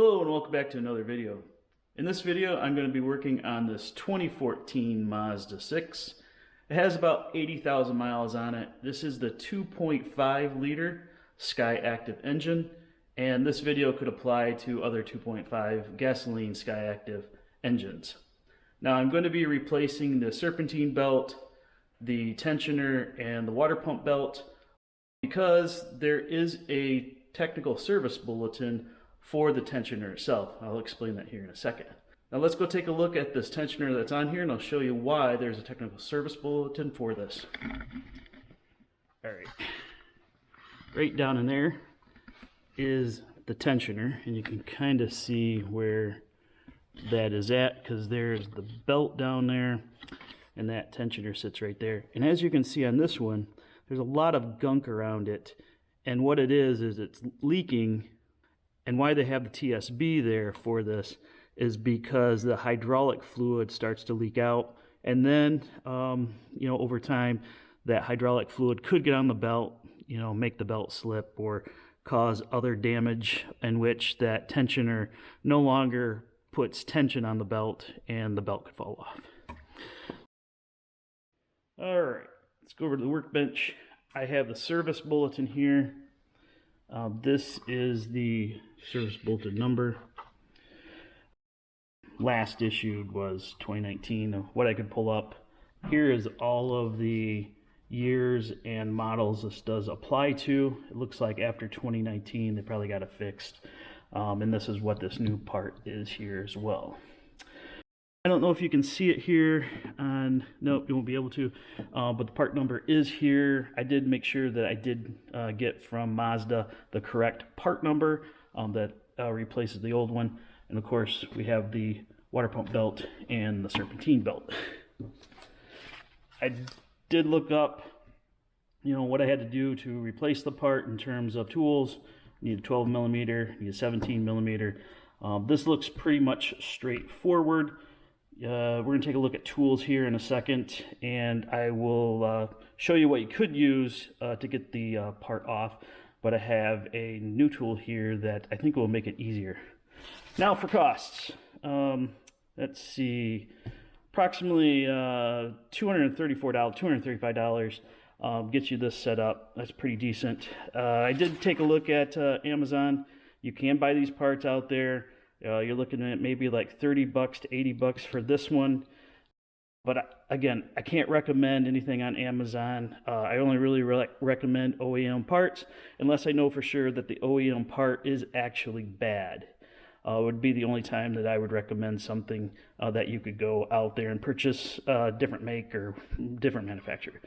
Hello and welcome back to another video. In this video I'm going to be working on this 2014 Mazda 6. It has about 80,000 miles on it. This is the 2.5 liter Skyactiv engine, and this video could apply to other 2.5 gasoline Skyactiv engines. Now I'm going to be replacing the Serpentine belt, the tensioner, and the water pump belt because there is a Technical Service Bulletin for the tensioner itself. I'll explain that here in a second. Now let's go take a look at this tensioner that's on here, and I'll show you why there's a Technical Service Bulletin for this. Alright, right down in there is the tensioner, and you can kind of see where that is at because there's the belt down there and that tensioner sits right there. And as you can see on this one, there's a lot of gunk around it, and what it is it's leaking. And why they have the TSB there for this is because the hydraulic fluid starts to leak out, and then over time that hydraulic fluid could get on the belt, make the belt slip or cause other damage in which that tensioner no longer puts tension on the belt and the belt could fall off. Alright, let's go over to the workbench. I have the service bulletin here. This is the service bulletin number. Last issued was 2019. What I could pull up here is all of the years and models this does apply to. It looks like after 2019 they probably got it fixed, and this is what this new part is here as well. I don't know if you can see it here on, nope, you won't be able to, but the part number is here. I did make sure that I did get from Mazda the correct part number that replaces the old one. And of course we have the water pump belt and the Serpentine belt. I did look up what I had to do to replace the part in terms of tools. You need a 12 millimeter, you need a 17 millimeter. This looks pretty much straightforward. We're going to take a look at tools here in a second, and I will show you what you could use to get the part off, but I have a new tool here that I think will make it easier. Now for costs. Let's see, approximately $235 gets you this set up. That's pretty decent. I did take a look at Amazon. You can buy these parts out there. You're looking at maybe like $30 to $80 for this one. But again, I can't recommend anything on Amazon. I only really recommend OEM parts unless I know for sure that the OEM part is actually bad. It would be the only time that I would recommend something that you could go out there and purchase a different make or different manufacturer.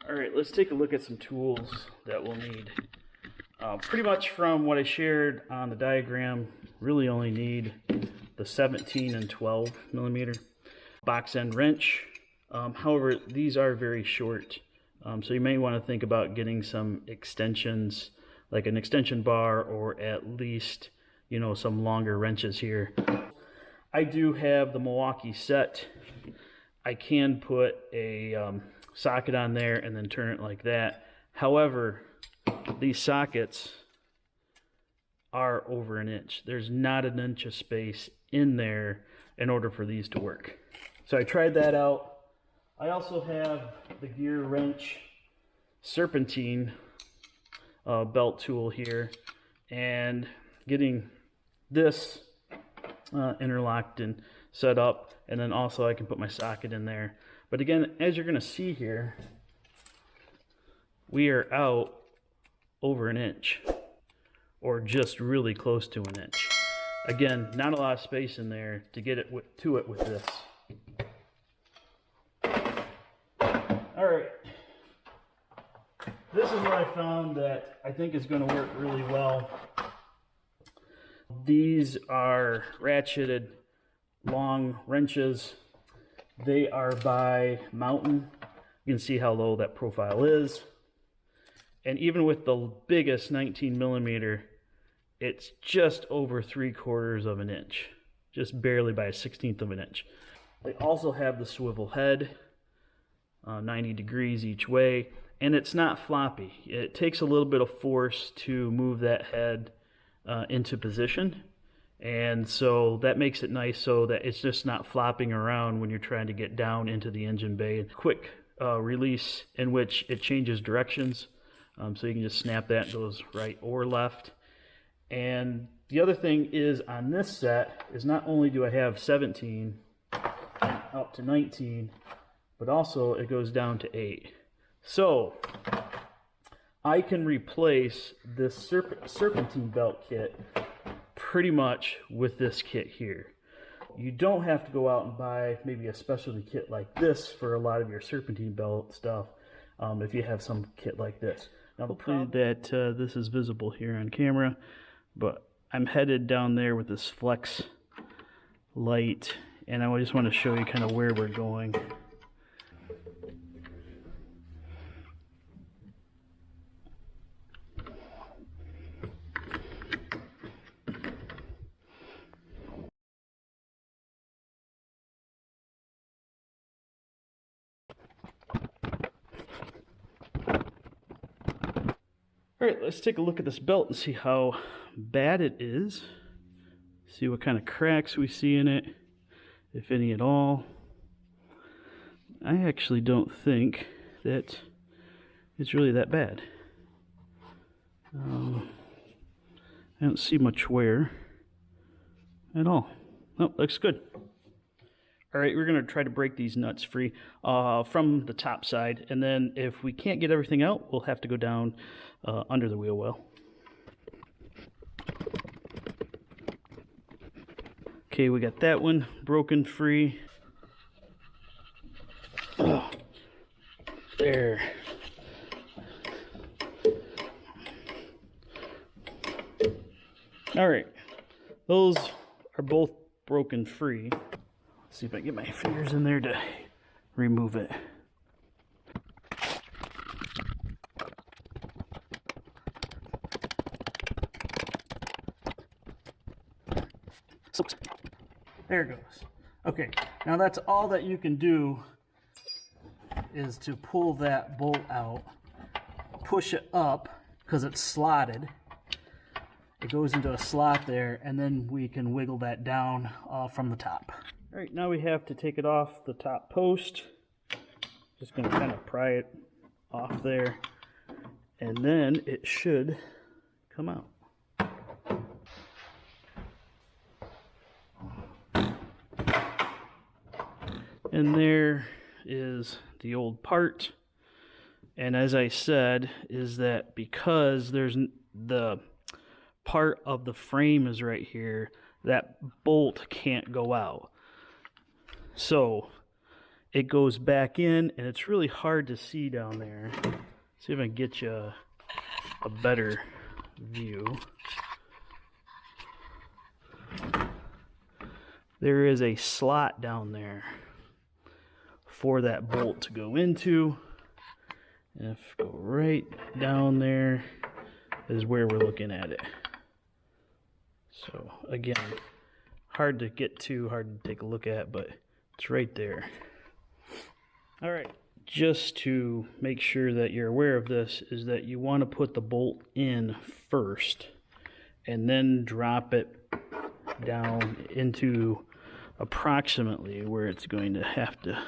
All right, let's take a look at some tools that we'll need. Pretty much from what I shared on the diagram, really only need the 17 and 12 millimeter box end wrench. However, these are very short, so you may want to think about getting some extensions, like an extension bar, or at least some longer wrenches here. I do have the Milwaukee set. I can put a socket on there and then turn it like that. However, these sockets are over an inch. There's not an inch of space in there in order for these to work. So I tried that out. I also have the gear wrench Serpentine belt tool here, and getting this interlocked and set up, and then also I can put my socket in there. But again, as you're going to see here, we are out over an inch, or just really close to an inch. Again, not a lot of space in there to get it to it with this. All right, this is what I found that I think is going to work really well. These are ratcheted long wrenches. They are by Mountain. You can see how low that profile is. And even with the biggest 19 millimeter, it's just over 3/4 of an inch, just barely by a 1/16 of an inch. They also have the swivel head, 90 degrees each way, and it's not floppy. It takes a little bit of force to move that head into position. And so that makes it nice so that it's just not flopping around when you're trying to get down into the engine bay. Quick release in which it changes directions. So you can just snap that, it goes right or left. And the other thing is on this set is not only do I have 17 and up to 19, but also it goes down to 8. So I can replace this Serpentine belt kit pretty much with this kit here. You don't have to go out and buy maybe a specialty kit like this for a lot of your Serpentine belt stuff if you have some kit like this. Now, hopefully that this is visible here on camera, but I'm headed down there with this flex light, and I just want to show you kind of where we're going. Alright, let's take a look at this belt and see how bad it is. See what kind of cracks we see in it, if any at all. I actually don't think that it's really that bad. I don't see much wear at all. Oh, looks good. Alright, we're going to try to break these nuts free from the top side, and then if we can't get everything out, we'll have to go down under the wheel well. Okay, we got that one broken free. Oh, there. Alright, those are both broken free. Let's see if I can get my fingers in there to remove it. There it goes. Okay, now that's all that you can do is to pull that bolt out, push it up because it's slotted. It goes into a slot there, and then we can wiggle that down from the top. All right, now we have to take it off the top post. Just going to kind of pry it off there, and then it should come out. And there is the old part. And as I said, is that because there's the part of the frame is right here, that bolt can't go out. So it goes back in, and it's really hard to see down there. See if I can get you a better view. There is a slot down there for that bolt to go into. And if we go right down there is where we're looking at it. So again, hard to get to, hard to take a look at, but it's right there. All right, just to make sure that you're aware of this, is that you want to put the bolt in first and then drop it down into approximately where it's going to have to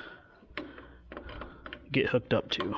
get hooked up to.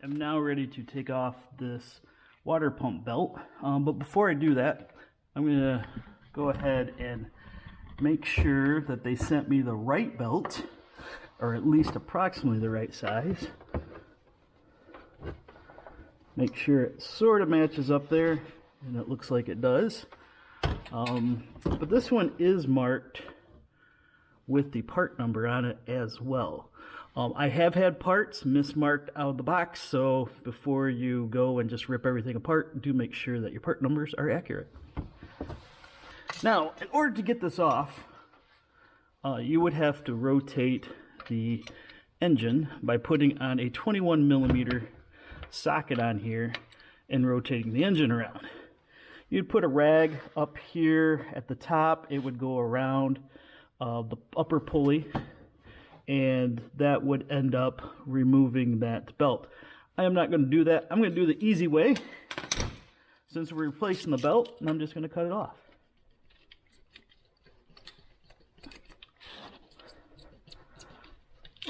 I'm now ready to take off this water pump belt, but before I do that, I'm going to go ahead and make sure that they sent me the right belt, or at least approximately the right size. Make sure it sort of matches up there, and it looks like it does. But this one is marked with the part number on it as well. I have had parts mismarked out of the box, so before you go and just rip everything apart, do make sure that your part numbers are accurate. Now, in order to get this off, you would have to rotate the engine by putting on a 21 millimeter socket on here and rotating the engine around. You'd put a rag up here at the top. It would go around the upper pulley, and that would end up removing that belt. I am not going to do that. I'm going to do the easy way, since we're replacing the belt, and I'm just going to cut it off.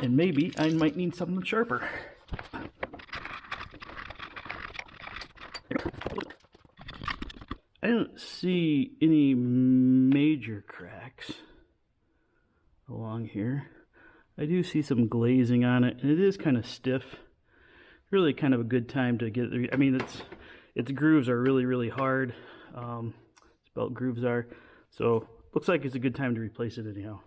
And maybe I might need something sharper. I don't see any major cracks along here. I do see some glazing on it, and it is kind of stiff. Really kind of a good time to get it. I mean, its grooves are really hard. Its belt grooves are. So looks like it's a good time to replace it anyhow.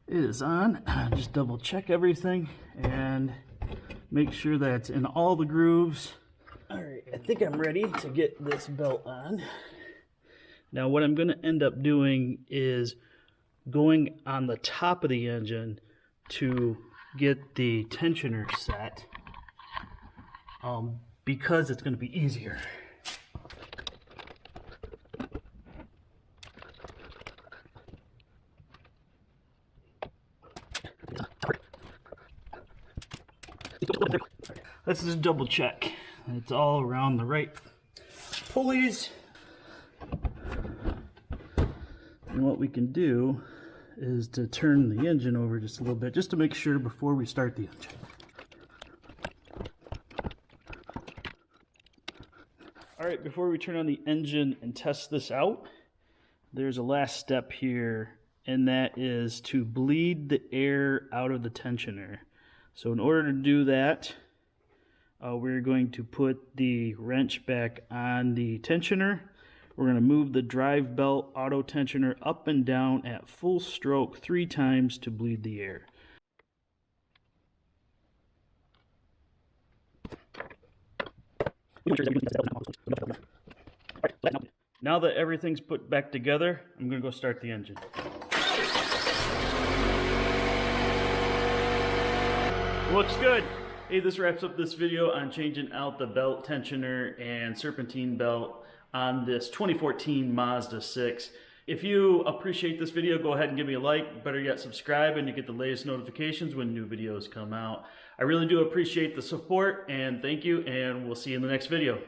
It is on. Just double check everything and make sure that it's in all the grooves. Alright, I think I'm ready to get this belt on. Now what I'm going to end up doing is going on the top of the engine to get the tensioner set, because it's going to be easier. Let's just double check. It's all around the right pulleys. And what we can do is to turn the engine over just a little bit, just to make sure before we start the engine. Alright, before we turn on the engine and test this out, there's a last step here, and that is to bleed the air out of the tensioner. So in order to do that, we're going to put the wrench back on the tensioner. We're going to move the drive belt auto tensioner up and down at full stroke 3 times to bleed the air. Now that everything's put back together, I'm going to go start the engine. Looks good. Hey, this wraps up this video on changing out the belt tensioner and serpentine belt on this 2014 Mazda 6. If you appreciate this video, go ahead and give me a like. Better yet, subscribe, and you get the latest notifications when new videos come out. I really do appreciate the support, and thank you, and we'll see you in the next video.